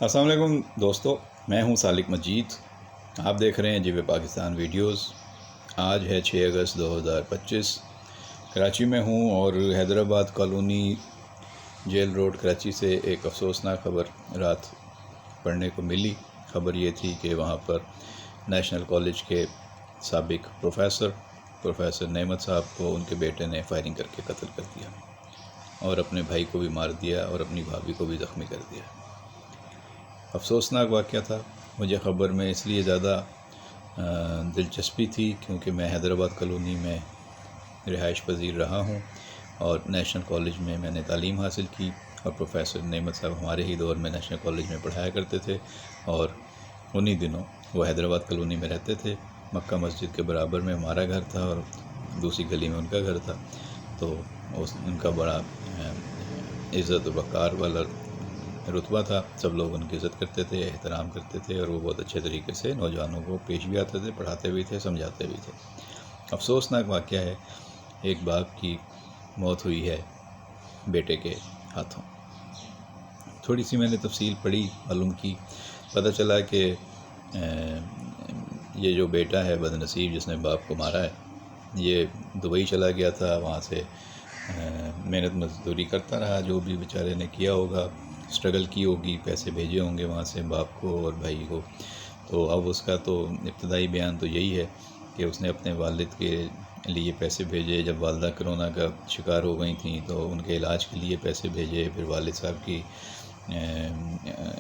السلام علیکم دوستو، میں ہوں سالک مجید۔ آپ دیکھ رہے ہیں جیو پاکستان ویڈیوز۔ آج ہے 6 اگست 2025۔ کراچی میں ہوں اور Hyderabad colony jail road Karachi سے ایک افسوسناک خبر رات پڑھنے کو ملی۔ خبر یہ تھی کہ وہاں پر نیشنل کالج کے سابق پروفیسر نعمت صاحب کو ان کے بیٹے نے فائرنگ کر کے قتل کر دیا اور اپنے بھائی کو بھی مار دیا اور اپنی بھابھی کو بھی زخمی کر دیا۔ افسوسناک واقعہ تھا۔ مجھے خبر میں اس لیے زیادہ دلچسپی تھی کیونکہ میں حیدرآباد کالونی میں رہائش پذیر رہا ہوں اور نیشنل کالج میں نے تعلیم حاصل کی، اور پروفیسر نعمت صاحب ہمارے ہی دور میں نیشنل کالج میں پڑھایا کرتے تھے، اور انہی دنوں وہ حیدرآباد کالونی میں رہتے تھے۔ مکہ مسجد کے برابر میں ہمارا گھر تھا اور دوسری گلی میں ان کا گھر تھا، تو ان کا بڑا عزت و وقار والا رتبہ تھا۔ سب لوگ ان کی عزت کرتے تھے، احترام کرتے تھے، اور وہ بہت اچھے طریقے سے نوجوانوں کو پیش بھی آتے تھے، پڑھاتے بھی تھے، سمجھاتے بھی تھے۔ افسوسناک واقعہ ہے، ایک باپ کی موت ہوئی ہے بیٹے کے ہاتھوں۔ تھوڑی سی میں نے تفصیل پڑھی، معلوم کی، پتہ چلا کہ یہ جو بیٹا ہے بد نصیب جس نے باپ کو مارا ہے، یہ دبئی چلا گیا تھا، وہاں سے محنت مزدوری کرتا رہا، جو بھی بیچارے نے کیا ہوگا، اسٹرگل کی ہوگی، پیسے بھیجے ہوں گے وہاں سے باپ کو اور بھائی کو۔ تو اب اس کا تو ابتدائی بیان تو یہی ہے کہ اس نے اپنے والد کے لیے پیسے بھیجے، جب والدہ کرونا کا شکار ہو گئی تھیں تو ان کے علاج کے لیے پیسے بھیجے، پھر والد صاحب کی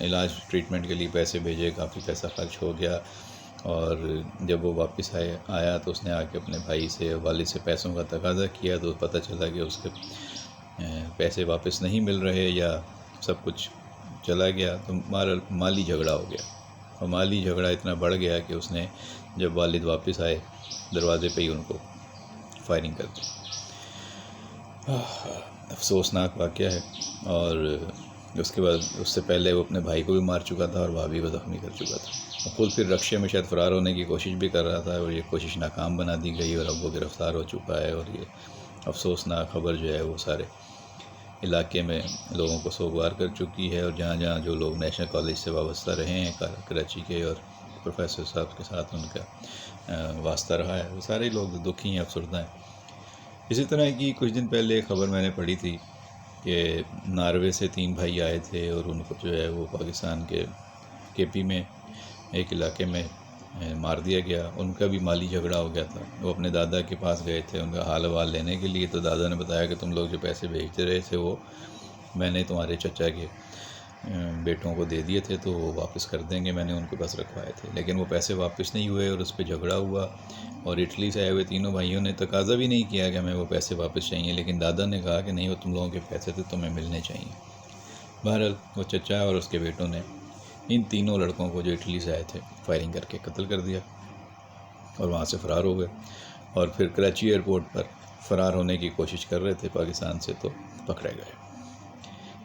علاج ٹریٹمنٹ کے لیے پیسے بھیجے، کافی پیسہ خرچ ہو گیا، اور جب وہ واپس آیا تو اس نے آ کے اپنے بھائی سے، والد سے پیسوں کا تقاضا کیا، تو پتہ چلا کہ اس کے پیسے واپس نہیں مل رہے یا سب کچھ چلا گیا، تو مالی جھگڑا ہو گیا، اور مالی جھگڑا اتنا بڑھ گیا کہ اس نے جب والد واپس آئے دروازے پہ ہی ان کو فائرنگ کر دی۔ افسوسناک واقعہ ہے، اور اس کے بعد اس سے پہلے وہ اپنے بھائی کو بھی مار چکا تھا اور بھابھی کو زخمی کر چکا تھا، اور خود پھر رکشے میں شاید فرار ہونے کی کوشش بھی کر رہا تھا، اور یہ کوشش ناکام بنا دی گئی اور اب وہ گرفتار ہو چکا ہے۔ اور یہ افسوسناک خبر جو ہے وہ سارے علاقے میں لوگوں کو سوگوار کر چکی ہے، اور جہاں جہاں جو لوگ نیشنل کالج سے وابستہ رہے ہیں کراچی کے، اور پروفیسر صاحب کے ساتھ ان کا واسطہ رہا ہے، وہ سارے لوگ دکھی ہیں، افسردہ ہیں۔ اسی طرح کی کچھ دن پہلے خبر میں نے پڑھی تھی کہ ناروے سے 3 بھائی آئے تھے اور ان کو جو ہے وہ پاکستان کے پی میں ایک علاقے میں مار دیا گیا۔ ان کا بھی مالی جھگڑا ہو گیا تھا، وہ اپنے دادا کے پاس گئے تھے ان کا حال احوال لینے کے لیے، تو دادا نے بتایا کہ تم لوگ جو پیسے بھیجتے رہے تھے وہ میں نے تمہارے چچا کے بیٹوں کو دے دیے تھے، تو وہ واپس کر دیں گے، میں نے ان کے پاس رکھوائے تھے، لیکن وہ پیسے واپس نہیں ہوئے اور اس پہ جھگڑا ہوا، اور اٹلی سے آئے ہوئے تینوں بھائیوں نے تقاضا بھی نہیں کیا کہ ہمیں وہ پیسے واپس چاہیے، لیکن دادا نے کہا کہ نہیں، وہ تم لوگوں کے پیسے تھے، تمہیں ملنے چاہیے۔ بہرحال وہ چچا اور اس کے بیٹوں نے ان تینوں لڑکوں کو جو اٹلی سے آئے تھے فائرنگ کر کے قتل کر دیا، اور وہاں سے فرار ہو گئے، اور پھر کراچی ایئرپورٹ پر فرار ہونے کی کوشش کر رہے تھے پاکستان سے، تو پکڑے گئے۔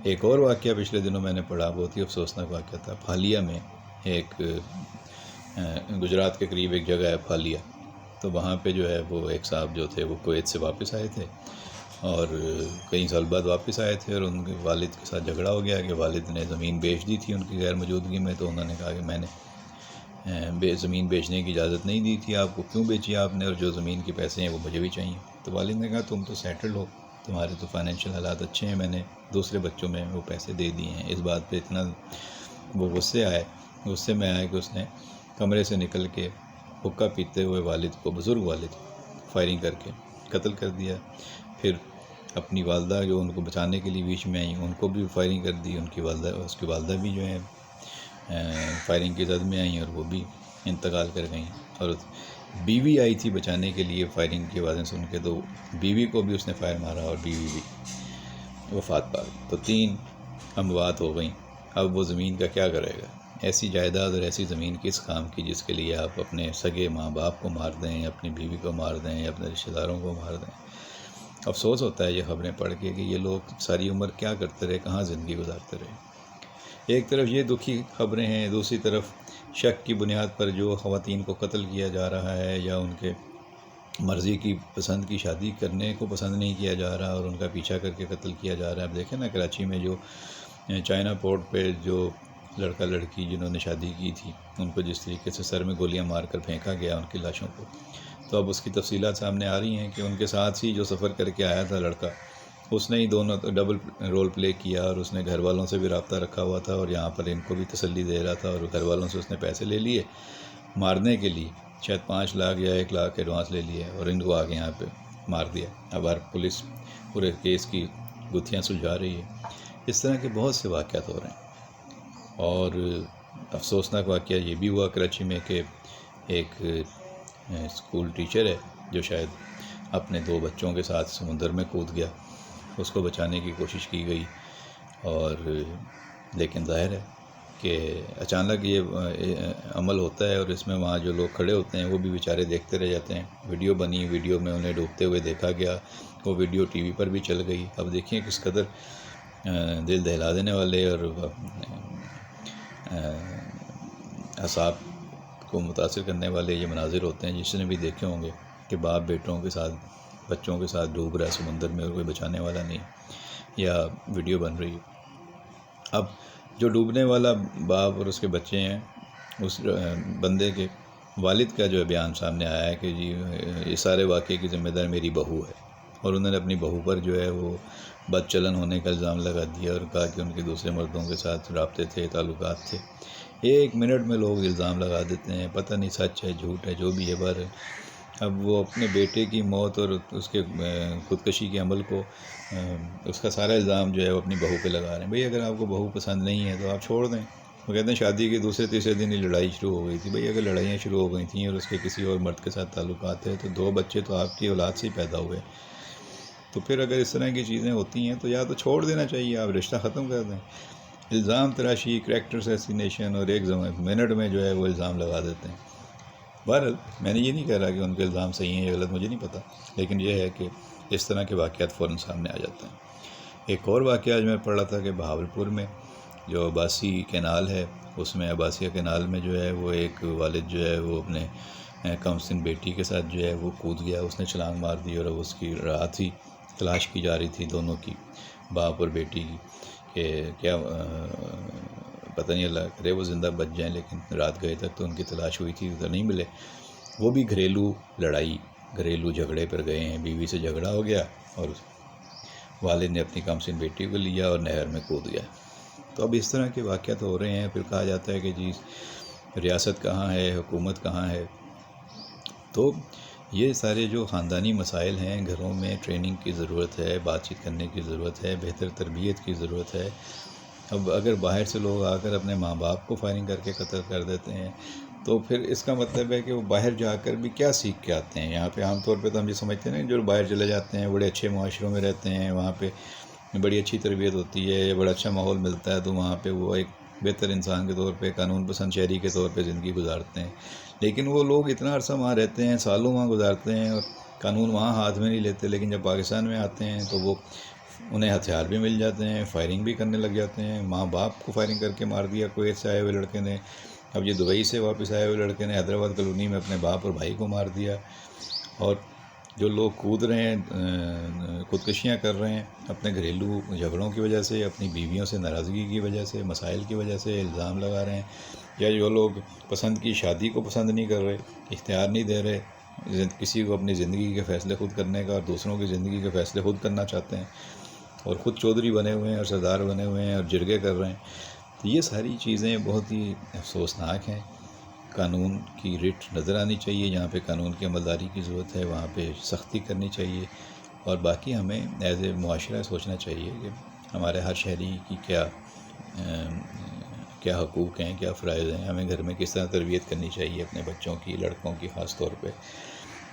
ایک اور واقعہ پچھلے دنوں میں نے پڑھا، بہت ہی افسوسناک واقعہ تھا۔ پھالیا میں ایک گجرات کے قریب ایک جگہ ہے پھالیا، تو وہاں پہ جو ہے وہ ایک صاحب جو تھے وہ کویت سے واپس آئے تھے، اور کئی سال بعد واپس آئے تھے، اور ان کے والد کے ساتھ جھگڑا ہو گیا کہ والد نے زمین بیچ دی تھی ان کی غیر موجودگی میں، تو انہوں نے کہا کہ میں نے زمین بیچنے کی اجازت نہیں دی تھی آپ کو، کیوں بیچی آپ نے، اور جو زمین کے پیسے ہیں وہ مجھے بھی چاہیے۔ تو والد نے کہا تم تو سیٹلڈ ہو، تمہارے تو فائنینشیل حالات اچھے ہیں، میں نے دوسرے بچوں میں وہ پیسے دے دیے ہیں۔ اس بات پہ اتنا وہ غصے میں آئے کہ اس نے کمرے سے نکل کے حقہ پیتے ہوئے والد کو، بزرگ والد، فائرنگ کر کے قتل کر دیا۔ پھر اپنی والدہ جو ان کو بچانے کے لیے بیچ میں آئیں، ان کو بھی فائرنگ کر دی، اس کی والدہ بھی جو ہیں فائرنگ کی زد میں آئیں اور وہ بھی انتقال کر گئیں، اور بیوی آئی تھی بچانے کے لیے فائرنگ کی آوازیں سن کے، تو بیوی کو بھی اس نے فائر مارا اور بیوی بھی وفات پا گئی۔ تو 3 اموات ہو گئیں۔ اب وہ زمین کا کیا کرے گا؟ ایسی جائیداد اور ایسی زمین کس کام کی جس کے لیے آپ اپنے سگے ماں باپ کو مار دیں، اپنی بیوی کو مار دیں، یا اپنے رشتہ داروں کو مار دیں؟ افسوس ہوتا ہے یہ خبریں پڑھ کے کہ یہ لوگ ساری عمر کیا کرتے رہے، کہاں زندگی گزارتے رہے۔ ایک طرف یہ دکھی خبریں ہیں، دوسری طرف شک کی بنیاد پر جو خواتین کو قتل کیا جا رہا ہے، یا ان کے مرضی کی پسند کی شادی کرنے کو پسند نہیں کیا جا رہا اور ان کا پیچھا کر کے قتل کیا جا رہا ہے۔ اب دیکھیں نا کراچی میں جو چائنا پورٹ پہ جو لڑکا لڑکی جنہوں نے شادی کی تھی ان کو جس طریقے سے سر میں گولیاں مار کر پھینکا گیا ان کی لاشوں کو، تو اب اس کی تفصیلات سامنے آ رہی ہیں کہ ان کے ساتھ ہی جو سفر کر کے آیا تھا لڑکا، اس نے ہی دونوں ڈبل رول پلے کیا، اور اس نے گھر والوں سے بھی رابطہ رکھا ہوا تھا اور یہاں پر ان کو بھی تسلی دے رہا تھا، اور گھر والوں سے اس نے پیسے لے لیے مارنے کے لیے، شاید 5 لاکھ یا 1 لاکھ ایڈوانس لے لیے، اور ان کو آگے یہاں پہ مار دیا۔ اب ہر پولیس پورے کیس کی گتھیاں سلجھا رہی ہے۔ اس طرح کے بہت سے واقعات ہو رہے ہیں، اور افسوسناک واقعہ یہ بھی ہوا کراچی میں کہ ایک اسکول ٹیچر ہے جو شاید اپنے 2 بچوں کے ساتھ سمندر میں کود گیا، اس کو بچانے کی کوشش کی گئی، اور لیکن ظاہر ہے کہ اچانک یہ عمل ہوتا ہے، اور اس میں وہاں جو لوگ کھڑے ہوتے ہیں وہ بھی بیچارے دیکھتے رہ جاتے ہیں۔ ویڈیو بنی، ویڈیو میں انہیں ڈوبتے ہوئے دیکھا گیا، وہ ویڈیو ٹی وی پر بھی چل گئی۔ اب دیکھیں کس قدر دل دہلا دینے والے اور اعصاب کو متاثر کرنے والے یہ مناظر ہوتے ہیں، جس نے بھی دیکھے ہوں گے کہ باپ بیٹوں کے ساتھ بچوں کے ساتھ ڈوب رہا ہے سمندر میں اور کوئی بچانے والا نہیں، یا ویڈیو بن رہی ہے۔ اب جو ڈوبنے والا باپ اور اس کے بچے ہیں، اس بندے کے والد کا جو ہے بیان سامنے آیا ہے کہ جی یہ سارے واقعے کی ذمہ دار میری بہو ہے، اور انہوں نے اپنی بہو پر جو ہے وہ بد چلن ہونے کا الزام لگا دیا، اور کہا کہ ان کے دوسرے مردوں کے ساتھ رابطے تھے، تعلقات تھے۔ 1 منٹ میں لوگ الزام لگا دیتے ہیں، پتہ نہیں سچ ہے جھوٹ ہے جو بھی ہے، پر اب وہ اپنے بیٹے کی موت اور اس کے خودکشی کے عمل کو، اس کا سارا الزام جو ہے وہ اپنی بہو پہ لگا رہے ہیں۔ بھئی اگر آپ کو بہو پسند نہیں ہے تو آپ چھوڑ دیں۔ وہ کہتے ہیں شادی کے دوسرے تیسرے دن ہی لڑائی شروع ہو گئی تھی۔ بھئی اگر لڑائیاں شروع ہو گئی تھیں اور اس کے کسی اور مرد کے ساتھ تعلقات ہیں، تو 2 بچے تو آپ کی اولاد سے ہی پیدا ہوئے، تو پھر اگر اس طرح کی چیزیں ہوتی ہیں تو یا تو چھوڑ دینا چاہیے، آپ رشتہ ختم کر دیں۔ الزام تراشی، کریکٹر اسیسینیشن، اور 1 منٹ میں جو ہے وہ الزام لگا دیتے ہیں۔ بہرحال میں نے یہ نہیں کہہ رہا کہ ان کے الزام صحیح ہیں یا غلط، مجھے نہیں پتہ، لیکن یہ ہے کہ اس طرح کے واقعات فوراً سامنے آ جاتے ہیں۔ ایک اور واقعہ آج میں پڑھ رہا تھا کہ بہاولپور میں جو عباسی کینال ہے، اس میں عباسیہ کینال میں جو ہے وہ ایک والد جو ہے وہ اپنے کم سن بیٹی کے ساتھ جو ہے وہ کود گیا، اس نے چھلانگ مار دی، اور اب اس کی رات ہی تلاش کی جا رہی تھی دونوں کی، باپ اور بیٹی کی، کہ کیا پتہ نہیں، اللہ کرے وہ زندہ بچ جائیں، لیکن رات گئے تک تو ان کی تلاش ہوئی تھی تو نہیں ملے۔ وہ بھی گھریلو لڑائی، گھریلو جھگڑے پر گئے ہیں، بیوی سے جھگڑا ہو گیا اور والد نے اپنی کم سن بیٹی کو لیا اور نہر میں کود گیا۔ تو اب اس طرح کے واقعات ہو رہے ہیں۔ پھر کہا جاتا ہے کہ جی ریاست کہاں ہے، حکومت کہاں ہے؟ تو یہ سارے جو خاندانی مسائل ہیں، گھروں میں ٹریننگ کی ضرورت ہے، بات چیت کرنے کی ضرورت ہے، بہتر تربیت کی ضرورت ہے۔ اب اگر باہر سے لوگ آ کر اپنے ماں باپ کو فائرنگ کر کے قتل کر دیتے ہیں، تو پھر اس کا مطلب ہے کہ وہ باہر جا کر بھی کیا سیکھ کے آتے ہیں۔ یہاں پہ عام طور پہ تو ہم یہ سمجھتے ہیں نا، جو باہر چلے جاتے ہیں بڑے اچھے معاشروں میں رہتے ہیں، وہاں پہ بڑی اچھی تربیت ہوتی ہے، بڑا اچھا ماحول ملتا ہے، تو وہاں پہ وہ ایک بہتر انسان کے طور پہ، قانون پسند شہری کے طور پہ زندگی گزارتے ہیں۔ لیکن وہ لوگ اتنا عرصہ وہاں رہتے ہیں، سالوں وہاں گزارتے ہیں، اور قانون وہاں ہاتھ میں نہیں لیتے، لیکن جب پاکستان میں آتے ہیں تو وہ انہیں ہتھیار بھی مل جاتے ہیں، فائرنگ بھی کرنے لگ جاتے ہیں۔ ماں باپ کو فائرنگ کر کے مار دیا کویت سے آئے ہوئے لڑکے نے، اب یہ دبئی سے واپس آئے ہوئے لڑکے نے حیدرآباد کالونی میں اپنے باپ اور بھائی کو مار دیا۔ اور جو لوگ کود رہے ہیں، خودکشیاں کر رہے ہیں اپنے گھریلو جھگڑوں کی وجہ سے، اپنی بیویوں سے ناراضگی کی وجہ سے، مسائل کی وجہ سے الزام لگا رہے ہیں، یا جو لوگ پسند کی شادی کو پسند نہیں کر رہے، اختیار نہیں دے رہے کسی کو اپنی زندگی کے فیصلے خود کرنے کا، اور دوسروں کی زندگی کے فیصلے خود کرنا چاہتے ہیں، اور خود چودھری بنے ہوئے ہیں اور سردار بنے ہوئے ہیں اور جرگے کر رہے ہیں، تو یہ ساری چیزیں بہت ہی افسوسناک ہیں۔ قانون کی رٹ نظر آنی چاہیے، جہاں پہ قانون کی عملداری کی ضرورت ہے وہاں پہ سختی کرنی چاہیے، اور باقی ہمیں ایز اے معاشرہ سوچنا چاہیے کہ ہمارے ہر شہری کی کیا حقوق ہیں، کیا فرائض ہیں، ہمیں گھر میں کس طرح تربیت کرنی چاہیے اپنے بچوں کی، لڑکوں کی خاص طور پہ،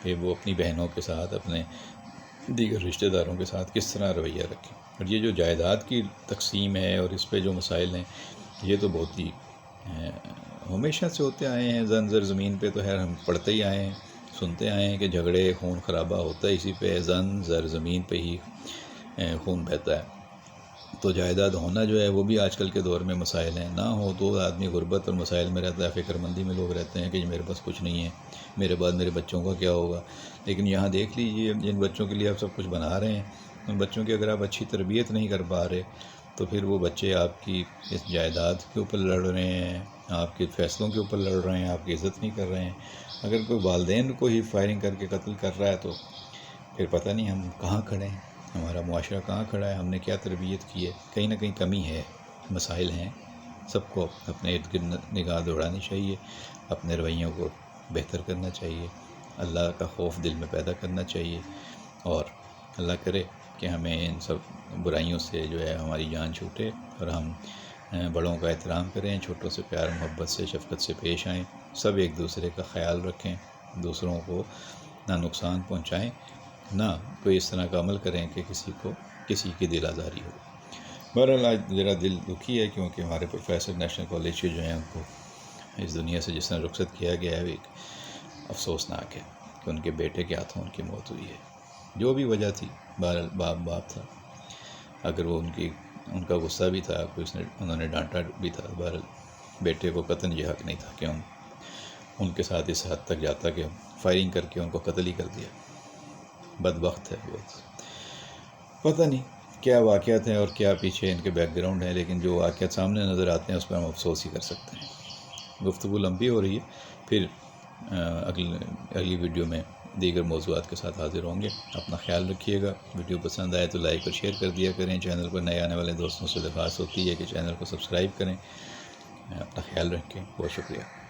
کہ وہ اپنی بہنوں کے ساتھ، اپنے دیگر رشتہ داروں کے ساتھ کس طرح رویہ رکھیں۔ اور یہ جو جائیداد کی تقسیم ہے اور اس پہ جو مسائل ہیں، یہ تو بہت ہی ہمیشہ سے ہوتے آئے ہیں۔ زن زر زمین پہ تو خیر ہم پڑھتے ہی آئے ہیں، سنتے آئے ہیں کہ جھگڑے، خون خرابہ ہوتا ہے اسی پہ، زن زر زمین پہ ہی خون بہتا ہے۔ تو جائیداد ہونا جو ہے وہ بھی آج کل کے دور میں مسائل ہیں، نہ ہو تو آدمی غربت اور مسائل میں رہتا ہے، فکر مندی میں لوگ رہتے ہیں کہ میرے پاس کچھ نہیں ہے، میرے بعد میرے بچوں کا کیا ہوگا۔ لیکن یہاں دیکھ لیجئے، جن بچوں کے لیے آپ سب کچھ بنا رہے ہیں، ان بچوں کی اگر آپ اچھی تربیت نہیں کر پا رہے، تو پھر وہ بچے آپ کی اس جائیداد کے اوپر لڑ رہے ہیں، آپ کے فیصلوں کے اوپر لڑ رہے ہیں، آپ کی عزت نہیں کر رہے ہیں۔ اگر کوئی والدین کو ہی فائرنگ کر کے قتل کر رہا ہے تو پھر پتہ نہیں ہم کہاں کھڑے ہیں، ہمارا معاشرہ کہاں کھڑا ہے، ہم نے کیا تربیت کی ہے۔ کہیں نہ کہیں کمی ہے، مسائل ہیں، سب کو اپنے ارد گرد نگاہ دوڑانی چاہیے، اپنے رویوں کو بہتر کرنا چاہیے، اللہ کا خوف دل میں پیدا کرنا چاہیے، اور اللہ کرے کہ ہمیں ان سب برائیوں سے جو ہے ہماری جان چھوٹے، اور ہم بڑوں کا احترام کریں، چھوٹوں سے پیار محبت سے شفقت سے پیش آئیں، سب ایک دوسرے کا خیال رکھیں، دوسروں کو نہ نقصان پہنچائیں، نہ کوئی اس طرح کا عمل کریں کہ کسی کی دل آزاری ہو۔ بہرحال آج میرا دل دکھی ہے، کیونکہ ہمارے پروفیسر نیشنل کالج کے جو ہیں ان کو اس دنیا سے جس طرح رخصت کیا گیا ہے وہ ایک افسوسناک ہے کہ ان کے بیٹے کے ہاتھوں ان کی موت ہوئی ہے۔ جو بھی وجہ تھی، بہرحال باپ تھا، اگر وہ ان کا غصہ بھی تھا، انہوں نے ڈانٹا بھی تھا، بہرحال بیٹے کو قطعاً یہ حق نہیں تھا کہ ان کے ساتھ اس حد تک جاتا کہ فائرنگ کر کے ان کو قتل ہی کر دیا۔ بدبخت ہے بہت۔ پتہ نہیں کیا واقعات ہیں اور کیا پیچھے ان کے بیک گراؤنڈ ہیں، لیکن جو واقعات سامنے نظر آتے ہیں اس پر ہم افسوس ہی کر سکتے ہیں۔ گفتگو لمبی ہو رہی ہے، پھر اگلی ویڈیو میں دیگر موضوعات کے ساتھ حاضر ہوں گے۔ اپنا خیال رکھیے گا، ویڈیو پسند آئے تو لائک اور شیئر کر دیا کریں۔ چینل پر نئے آنے والے دوستوں سے درخواست ہوتی ہے کہ چینل کو سبسکرائب کریں۔ اپنا خیال رکھیں، بہت شکریہ۔